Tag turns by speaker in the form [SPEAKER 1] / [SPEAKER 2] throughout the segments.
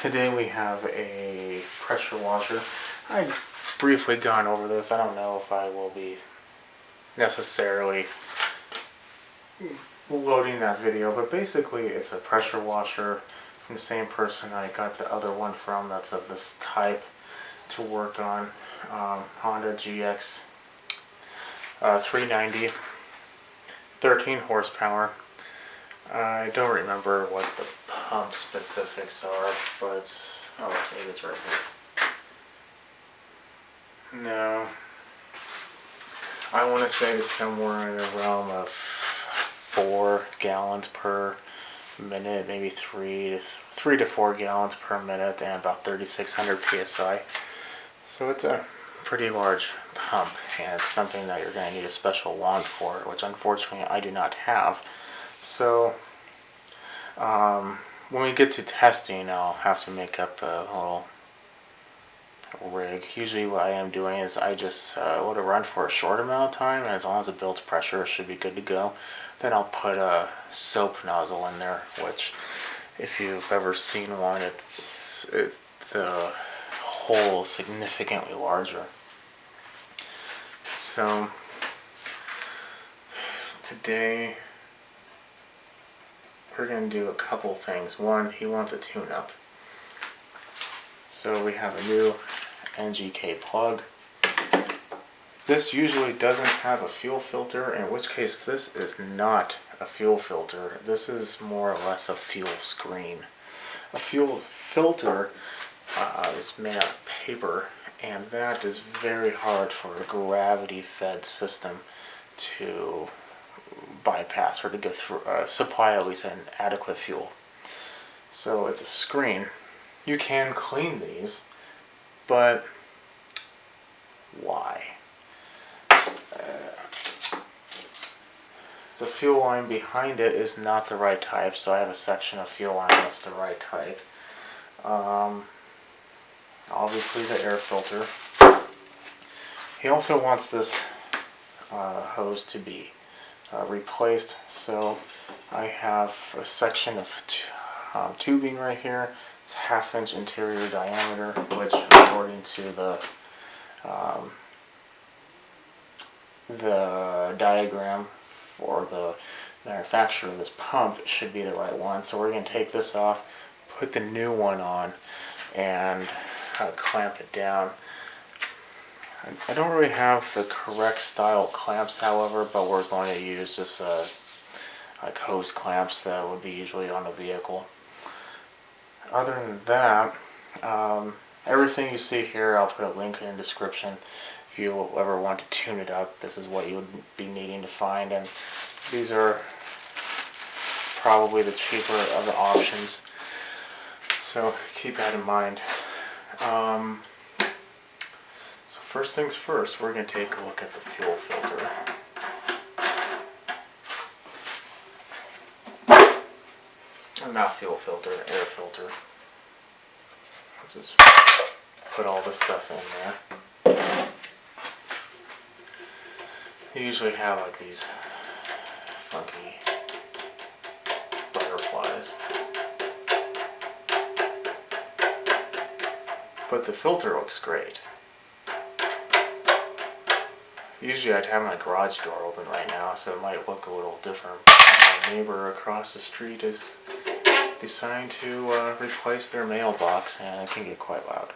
[SPEAKER 1] Today we have a pressure washer. I've briefly gone over this. I don't know if I will be necessarily loading that video, but basically it's a pressure washer from the same person I got the other one from that's of this type to work on. Honda GX390, 13 horsepower. I don't remember what the pump specifics are, but maybe it's right here. No, I want to say it's somewhere in the realm of 4 gallons per minute, maybe 3 to 4 gallons per minute, and about 3,600 psi. So it's a pretty large pump, and it's something that you're going to need a special wand for, which unfortunately I do not have. So when we get to testing, I'll have to make up a little rig. Usually what I am doing is I just let it run for a short amount of time, and as long as it builds pressure it should be good to go. Then I'll put a soap nozzle in there, which if you've ever seen one, the hole is significantly larger. So today we're going to do a couple things. One, he wants a tune-up. So we have a new NGK plug. This usually doesn't have a fuel filter, in which case this is not a fuel filter. This is more or less a fuel screen. A fuel filter is made out of paper, and that is very hard for a gravity-fed system to bypass or to go through, supply at least an adequate fuel. So it's a screen. You can clean these, but why? The fuel line behind it is not the right type, so I have a section of fuel line that's the right type. Obviously the air filter. He also wants this hose to be replaced, so I have a section of tubing right here. It's 1/2 inch interior diameter, which according to the diagram for the manufacturer of this pump should be the right one. So we're going to take this off, put the new one on, and clamp it down. I don't really have the correct style clamps, however, but we're going to use just like hose clamps that would be usually on the vehicle. Other than that, everything you see here, I'll put a link in the description. If you ever want to tune it up, this is what you would be needing to find, and these are probably the cheaper of the options, so keep that in mind. So first things first, we're going to take a look at the fuel filter. Not fuel filter, air filter. Let's just put all this stuff in there. You usually have like these funky butterflies, but the filter looks great. Usually I'd have my garage door open right now, so it might look a little different. My neighbor across the street is deciding to replace their mailbox, and it can get quite loud.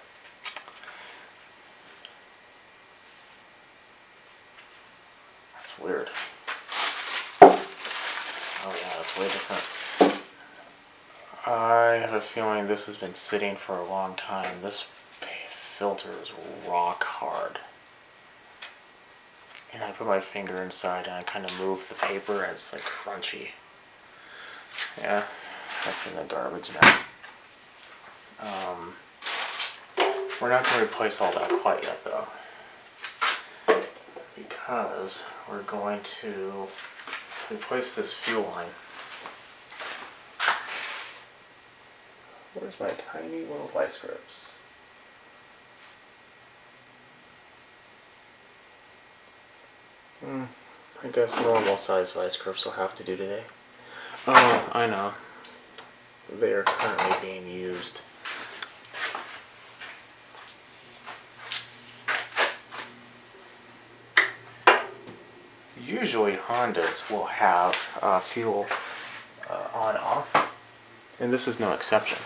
[SPEAKER 1] That's weird. Oh yeah, that's way different. I have a feeling this has been sitting for a long time. This filter is rock hard. And I put my finger inside and I kind of move the paper and it's like crunchy. Yeah, that's in the garbage now. We're not going to replace all that quite yet though, because we're going to replace this fuel line. Where's my tiny little vice grips? I guess normal size vice grips will have to do today. Oh, I know. They are currently being used usually Hondas will have fuel on-off, and this is no exception.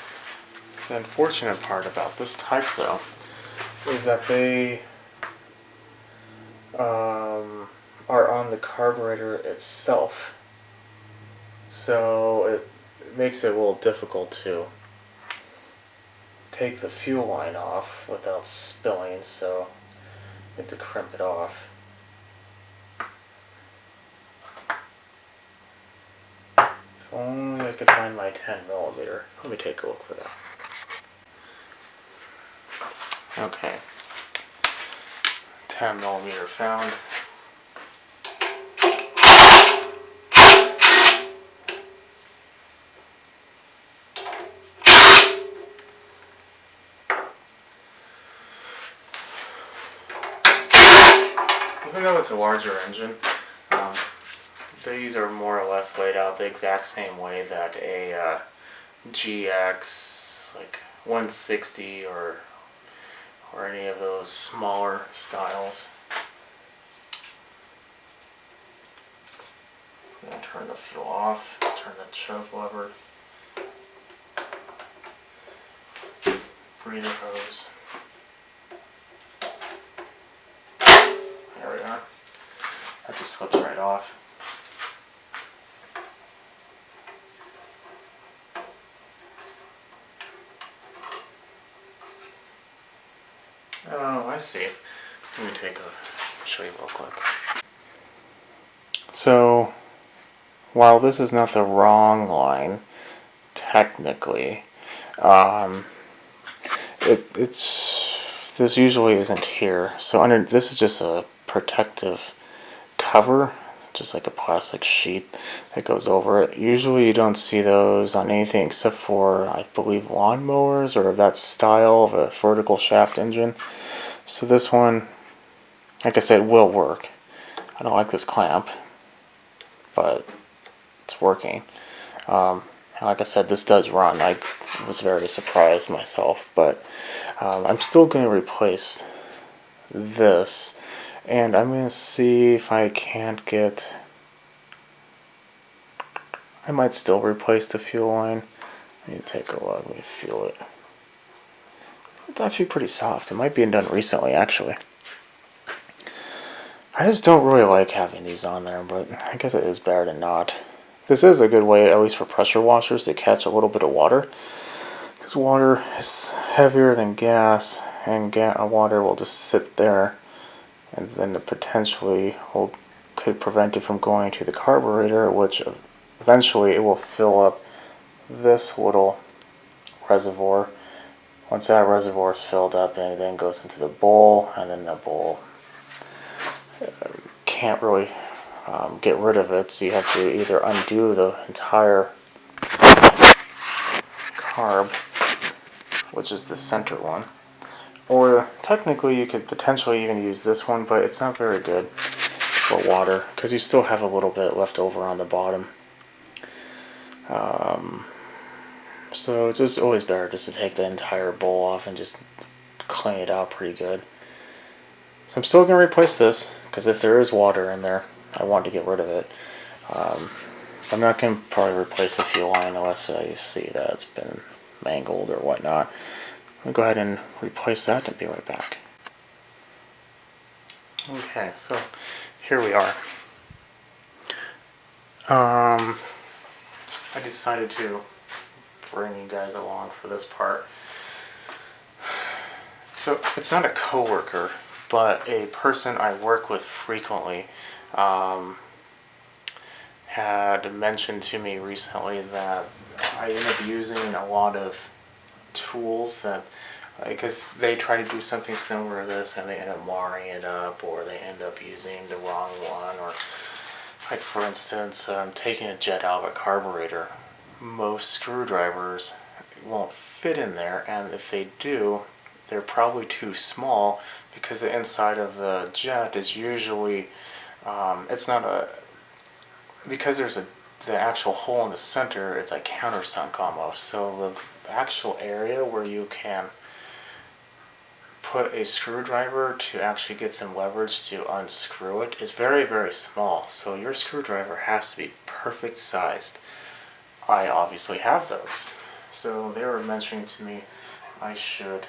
[SPEAKER 1] The unfortunate part about this type, though, is that they are on the carburetor itself, so it makes it a little difficult to take the fuel line off without spilling, so I have to crimp it off. If only I could find my 10mm. Let me take a look for that. Okay. 10mm found. Even though it's a larger engine, these are more or less laid out the exact same way that a GX like 160 or any of those smaller styles. I'm going to turn the fuel off, turn the choke lever, breather hose. There we are. That just slips right off. Oh, I see. Let me show you real quick. So, while this is not the wrong line, technically, this usually isn't here. So this is just a protective cover, just like a plastic sheet that goes over it. Usually you don't see those on anything except for, I believe, lawnmowers or that style of a vertical shaft engine. So this one, like I said, will work. I don't like this clamp, but it's working. Like I said, this does run. I was very surprised myself, but I'm still going to replace this, and I'm going to see if I can't get... I might still replace the fuel line. I need to take a look. Let me feel it. It's actually pretty soft. It might be done recently, actually. I just don't really like having these on there, but I guess it is better than not. This is a good way, at least for pressure washers, to catch a little bit of water, because water is heavier than gas, and water will just sit there, and then it potentially could prevent it from going to the carburetor, which eventually it will fill up this little reservoir. Once that reservoir is filled up, and it then goes into the bowl, and then the bowl can't really get rid of it, so you have to either undo the entire carb, which is the center one, or technically you could potentially even use this one, but it's not very good for water because you still have a little bit left over on the bottom. So it's just always better just to take the entire bowl off and just clean it out pretty good. So I'm still going to replace this because if there is water in there, I want to get rid of it. I'm not going to probably replace the fuel line unless you see that it's been mangled or whatnot. I'm going to go ahead and replace that and be right back. Okay, so here we are. I decided to bring you guys along for this part. So it's not a coworker, but a person I work with frequently had mentioned to me recently that I end up using a lot of tools that, because they try to do something similar to this and they end up marring it up, or they end up using the wrong one, or like for instance, taking a jet out of a carburetor. Most screwdrivers won't fit in there, and if they do, they're probably too small because the inside of the jet is usually, it's not a, because there's the actual hole in the center, it's like countersunk almost. So the actual area where you can put a screwdriver to actually get some leverage to unscrew it is very, very small. So your screwdriver has to be perfect sized. I obviously have those. So they were mentioning to me I should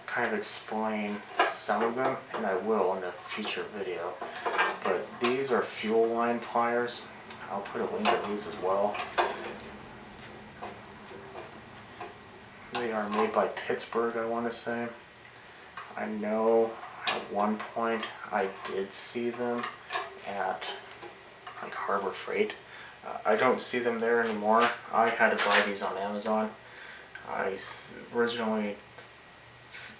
[SPEAKER 1] kind of explain some of them, and I will in a future video. But these are fuel line pliers. I'll put a link to these as well. They are made by Pittsburgh, I want to say. I know at one point I did see them at like Harbor Freight. I don't see them there anymore. I had to buy these on Amazon. Originally,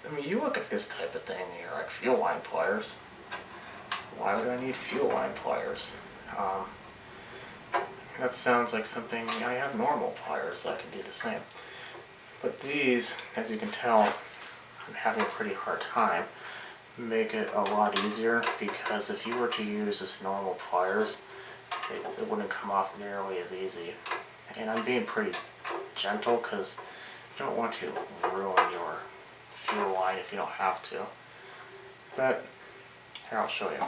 [SPEAKER 1] I mean, you look at this type of thing and you're like, fuel line pliers. Why would I need fuel line pliers? That sounds like something, I have normal pliers that can do the same. But these, as you can tell, I'm having a pretty hard time, make it a lot easier, because if you were to use just normal pliers, it wouldn't come off nearly as easy. And I'm being pretty gentle because you don't want to ruin your fuel line if you don't have to. But here, I'll show you.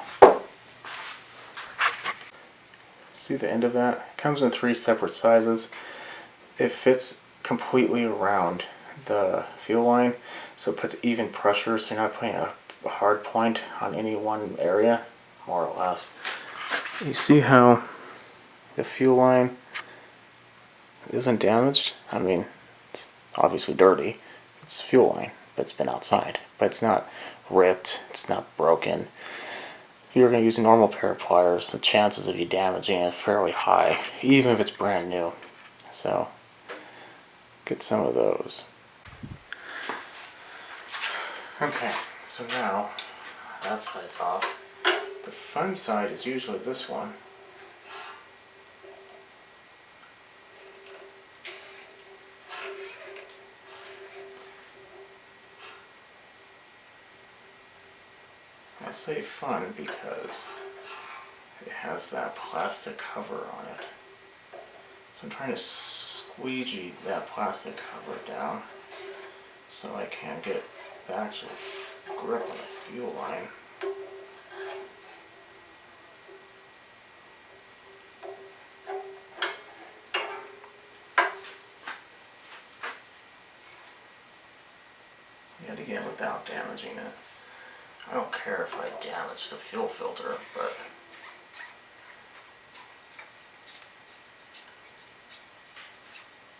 [SPEAKER 1] See the end of that? It comes in 3 separate sizes. It fits completely around the fuel line, so it puts even pressure, so you're not putting a hard point on any one area, more or less. You see how the fuel line isn't damaged? I mean, it's obviously dirty. It's fuel line, but it's been outside. But it's not ripped, it's not broken. If you're going to use a normal pair of pliers, the chances of you damaging it are fairly high, even if it's brand new. So, get some of those. Okay, so now that side's off. The fun side is usually this one. I say fun because it has that plastic cover on it. So I'm trying to squeegee that plastic cover down so I can get the actual grip on the fuel line. Yet again, without damaging it. I don't care if I damage the fuel filter, but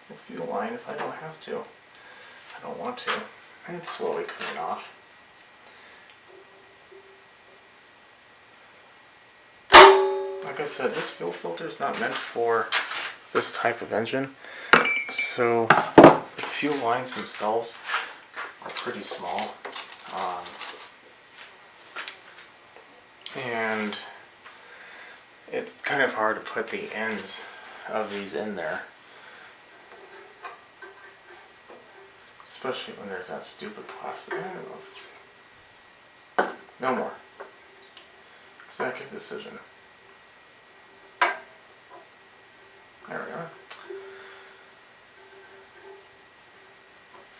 [SPEAKER 1] the fuel line if I don't have to. I don't want to. And it's slowly coming off. Like I said, this fuel filter is not meant for this type of engine. So the fuel lines themselves are pretty small. And it's kind of hard to put the ends of these in there. Especially when there's that stupid plastic. I don't know. No more. Executive decision. There we are.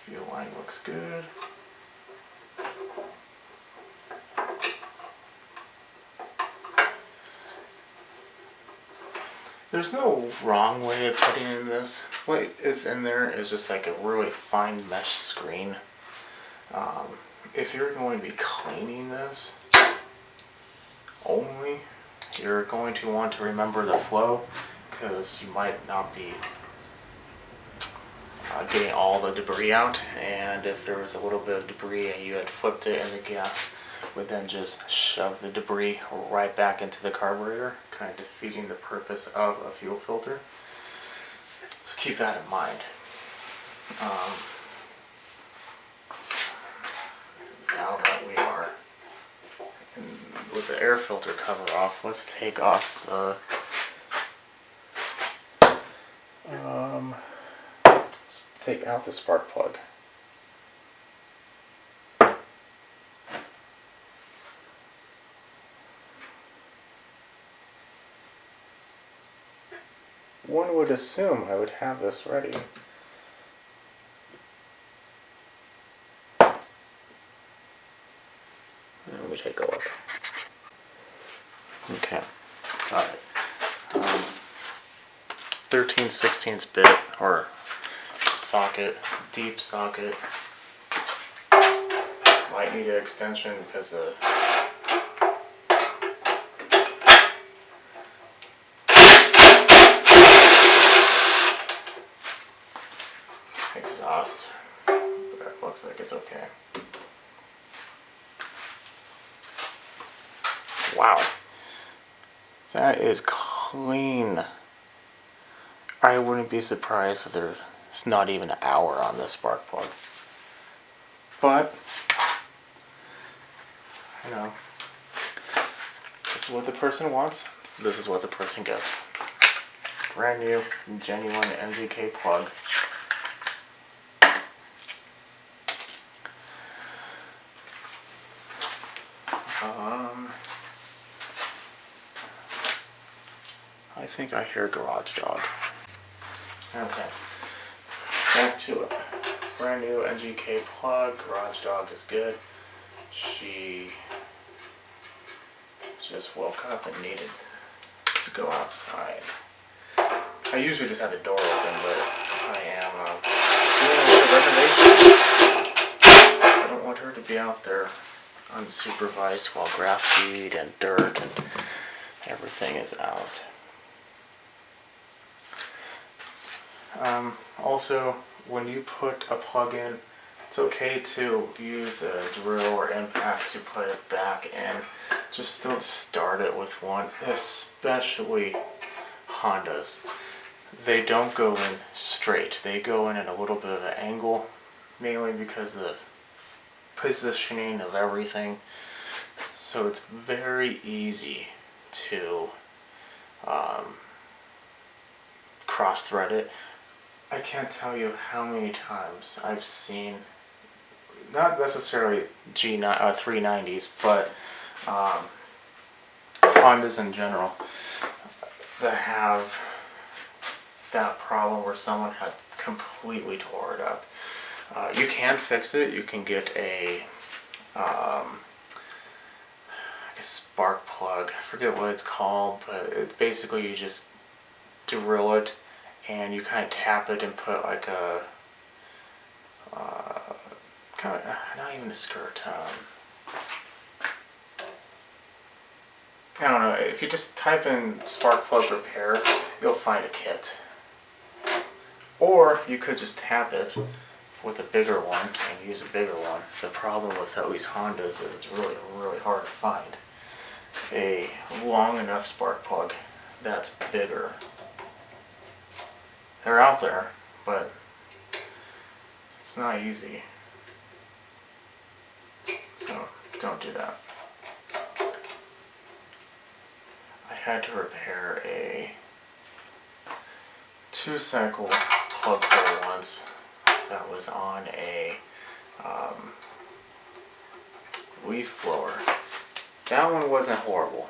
[SPEAKER 1] Fuel line looks good. There's no wrong way of putting in this. What is in there is just like a really fine mesh screen. If you're going to be cleaning this only, you're going to want to remember the flow, because you might not be getting all the debris out, and if there was a little bit of debris and you had flipped it, and the gas would then just shove the debris right back into the carburetor, kind of defeating the purpose of a fuel filter. So keep that in mind. Now that we are with the air filter cover off, let's take off the let's take out the spark plug. One would assume I would have this ready. me take a look. Okay, got it. 13/16 bit or socket, deep socket. Might need an extension because the exhaust, but looks like it's okay. Wow, that is clean. I wouldn't be surprised if there's not even an hour on this spark plug. But, you know, this is what the person wants, this is what the person gets. Brand new, genuine MGK plug. I think I hear Garage Dog. Okay, back to it. Brand new NGK plug. Garage Dog is good. She just woke up and needed to go outside. I usually just have the door open, but I am doing a lot of renovation. I don't want her to be out there unsupervised while grass seed and dirt and everything is out. Also, when you put a plug in, it's okay to use a drill or impact to put it back in. Just don't start it with one, especially Hondas. They don't go in straight. They go in at a little bit of an angle, mainly because of the positioning of everything. So it's very easy to cross-thread it. I can't tell you how many times I've seen, not necessarily G390s, but Hondas in general, that have that problem where someone had completely tore it up. You can fix it. You can get a like a spark plug. I forget what it's called, but it's basically you just drill it and you kind of tap it and put like a kind of, not even a skirt. I don't know. If you just type in spark plug repair, you'll find a kit. Or you could just tap it with a bigger one and use a bigger one. The problem with at least Hondas is it's really, really hard to find a long enough spark plug that's bigger. They're out there, but it's not easy. So don't do that. I had to repair a 2-cycle plug hole once that was on a leaf blower. That one wasn't horrible.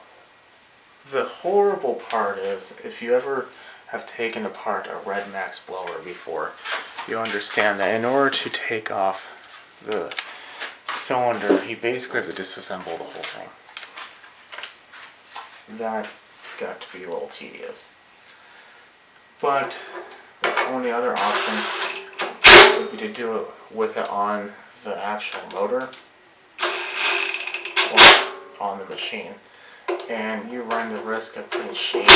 [SPEAKER 1] The horrible part is, if you ever have taken apart a Red Max blower before, you understand that in order to take off the cylinder, you basically have to disassemble the whole thing. That got to be a little tedious. But the only other option would be to do it with it on the actual motor or on the machine. And you run the risk of putting shade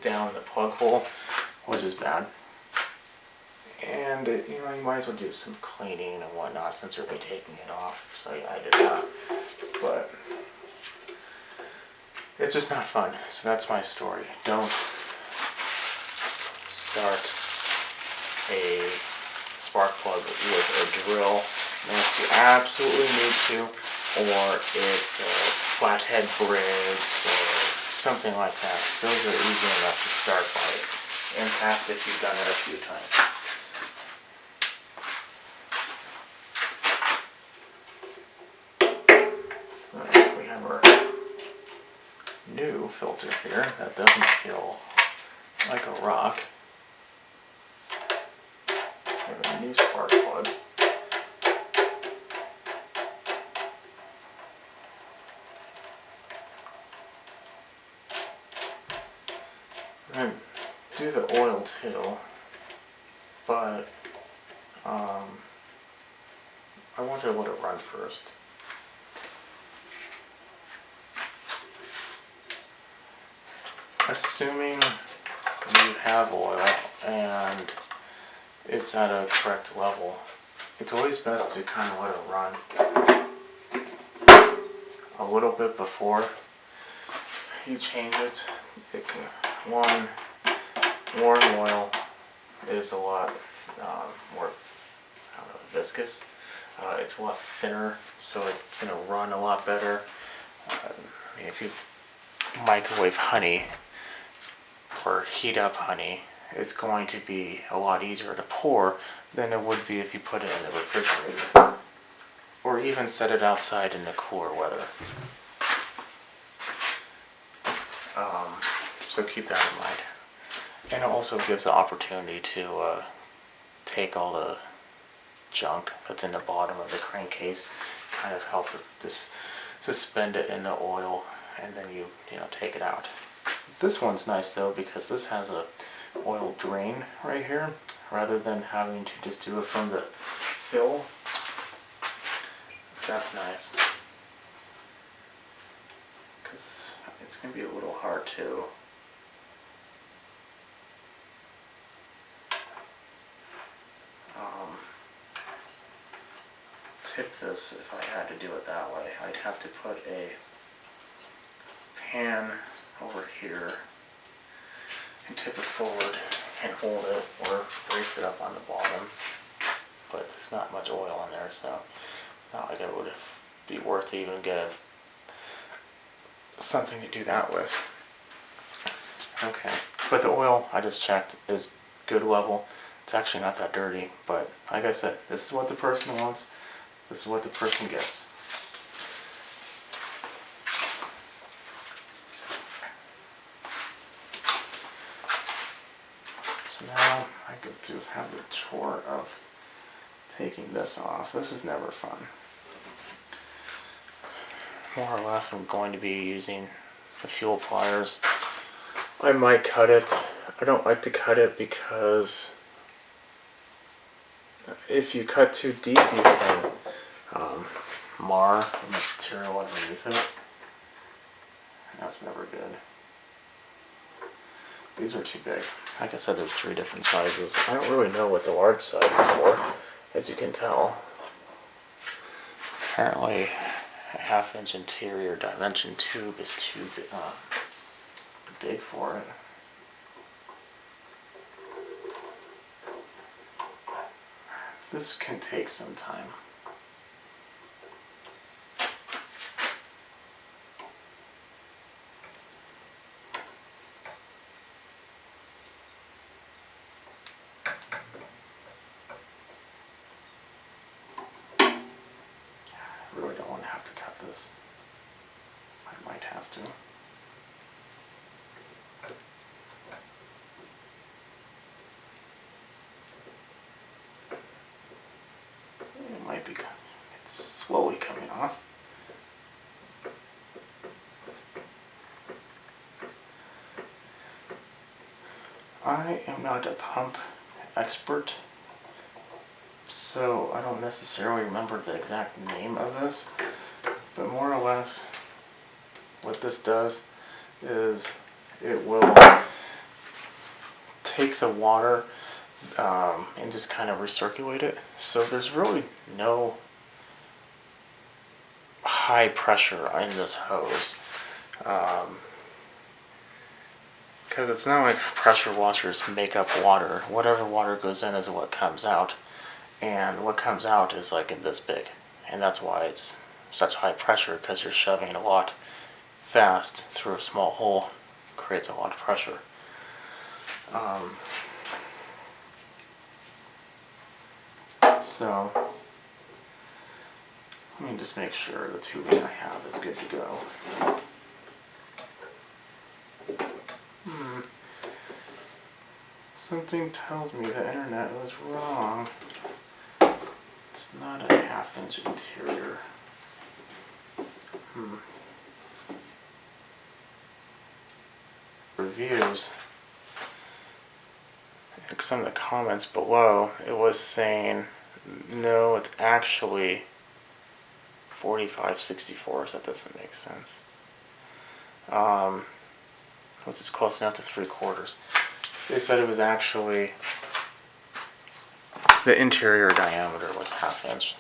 [SPEAKER 1] down the plug hole, which is bad. And you know, you might as well do some cleaning and whatnot since you'll be taking it off. So yeah, I did that. But it's just not fun. So that's my story. Don't start a spark plug with a drill unless you absolutely need to, or it's a flathead bricks or something like that. Because those are easy enough to start by impact if you've done it a few times. So we have our new filter here that doesn't feel like a rock. We have a new spark plug. oil too, but I want to let it run first. Assuming you have oil and it's at a correct level, it's always best to kind of let it run a little bit before you change it. One, warm oil is a lot more viscous. It's a lot thinner, so it's going to run a lot better. If you microwave honey or heat up honey, it's going to be a lot easier to pour than it would be if you put it in the refrigerator or even set it outside in the cooler weather. So keep that in mind. And it also gives the opportunity to take all the junk that's in the bottom of the crankcase, kind of help this suspend it in the oil, and then you take it out. This one's nice though because this has a oil drain right here rather than having to just do it from the fill. So that's nice because it's going to be a little hard to tip this. If I had to do it that way, I'd have to put a pan over here and tip it forward and hold it or brace it up on the bottom, but there's not much oil in there, so it's not like it would be worth to even get something to do that with. Okay, but the oil I just checked is good level. It's actually not that dirty, but like I said, this is what the person wants. This is what the person gets. So now I get to have the chore of taking this off. This is never fun. More or less, I'm going to be using the fuel pliers. I might cut it. I don't like to cut it because if you cut too deep, you can mar the material underneath it. That's never good. These are too big. Like I said, there's 3 different sizes. I don't really know what the large size is for, as you can tell. Apparently, a 1/2-inch interior dimension tube is too big for it. This can take some time. I really don't want to have to cut this. I might have to. It might be, it's slowly coming off. I am not a pump expert, so I don't necessarily remember the exact name of this, but more or less what this does is it will take the water and just kind of recirculate it. So there's really no high pressure in this hose. Because it's not like pressure washers make up water. Whatever water goes in is what comes out. And what comes out is like this big. And that's why it's such high pressure, because you're shoving a lot fast through a small hole. It creates a lot of pressure. So let me just make sure the tubing I have is good to go. Something tells me the internet was wrong. It's not a 1/2-inch interior. Reviews some of the comments below, it was saying, no, it's actually 45/64, so that doesn't make sense. Which is close enough to 3/4. They said it was actually, the interior diameter was 1/2 inch.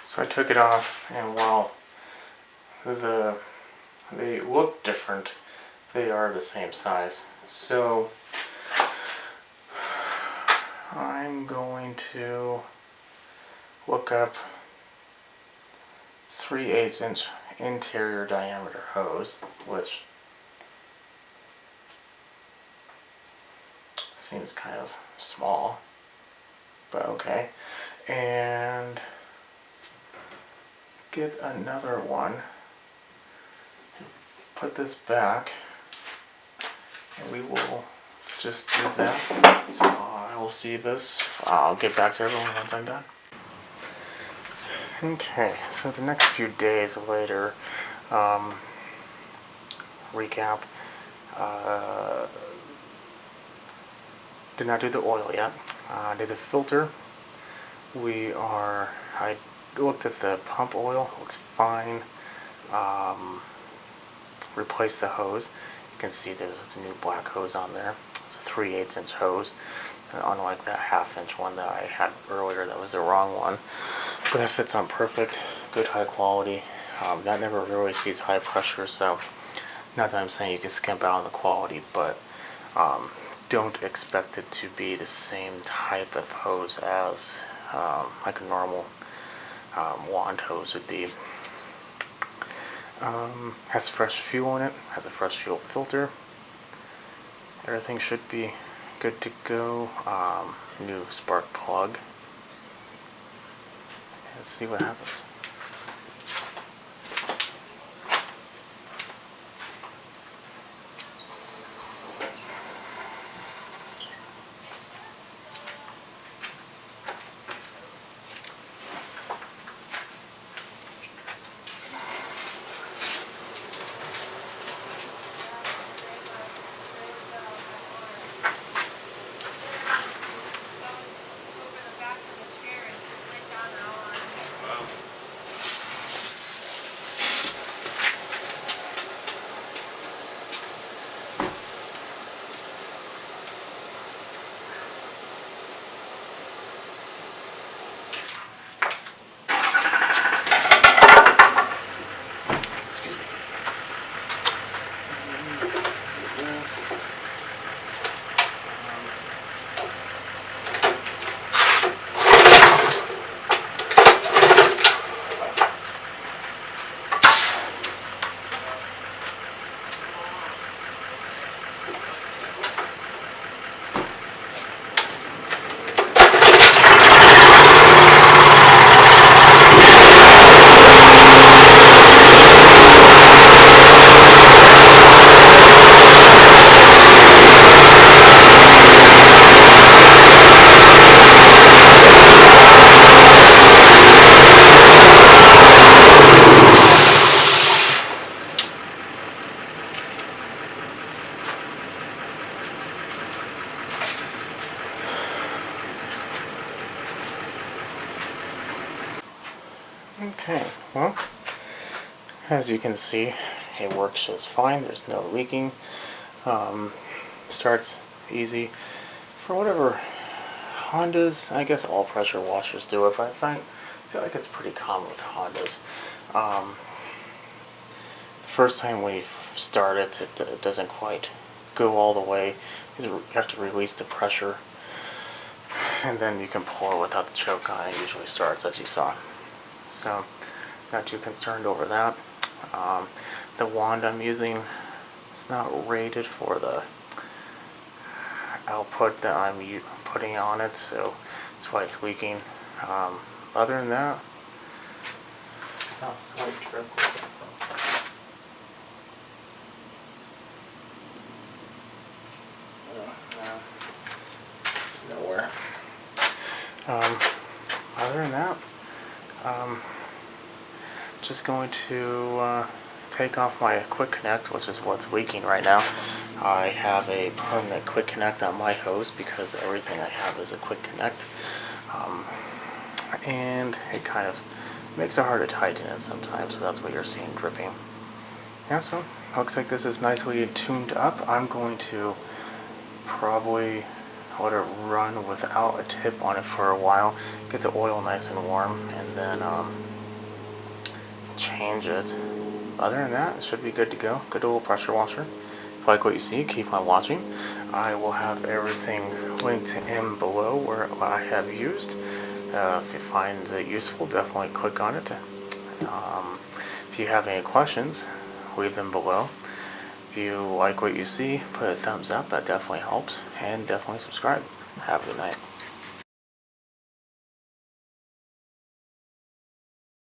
[SPEAKER 1] So I took it off, and while they look different, they are the same size. So I'm going to look up 3/8 inch interior diameter hose, which seems kind of small, but okay. And get another one, put this back, and we will just do that. So I will see this. I'll get back to everyone once I'm done. Okay, so the next few days later, recap, did not do the oil yet. Did the filter. I looked at the pump oil, looks fine. Replaced the hose. You can see there's a new black hose on there. It's a 3/8 inch hose, unlike that 1/2 inch one that I had earlier that was the wrong one. But that fits on perfect, good high quality. That never really sees high pressure, so not that I'm saying you can skimp out on the quality, but don't expect it to be the same type of hose as like a normal wand hose would be. Has fresh fuel in it, has a fresh fuel filter. Everything should be good to go. New spark plug. Let's see what happens. Okay, well, as you can see, it works just fine. There's no leaking. Starts easy. For whatever Hondas, I guess all pressure washers do it, but I feel like it's pretty common with Hondas. The first time we start it, it doesn't quite go all the way. You have to release the pressure, and then you can pour without the choke on. It usually starts as you saw. So, not too concerned over that. The wand I'm using, it's not rated for the output that I'm putting on it, so that's why it's leaking. Other than that, it's not sweet drip. It's nowhere. Other than that, just going to take off my quick connect, which is what's leaking right now. I have a permanent quick connect on my hose because everything I have is a quick connect, and it kind of makes it hard to tighten it sometimes, so that's what you're seeing dripping. Yeah, so looks like this is nicely tuned up. I'm going to probably let it run without a tip on it for a while, get the oil nice and warm, and then change it. Other than that, it should be good to go. Good old pressure washer. If you like what you see, keep on watching. I will have everything linked in below where I have used. If you find it useful, definitely click on it. If you have any questions, leave them below. If you like what you see, put a thumbs up. That definitely helps. And definitely subscribe. Have a good night.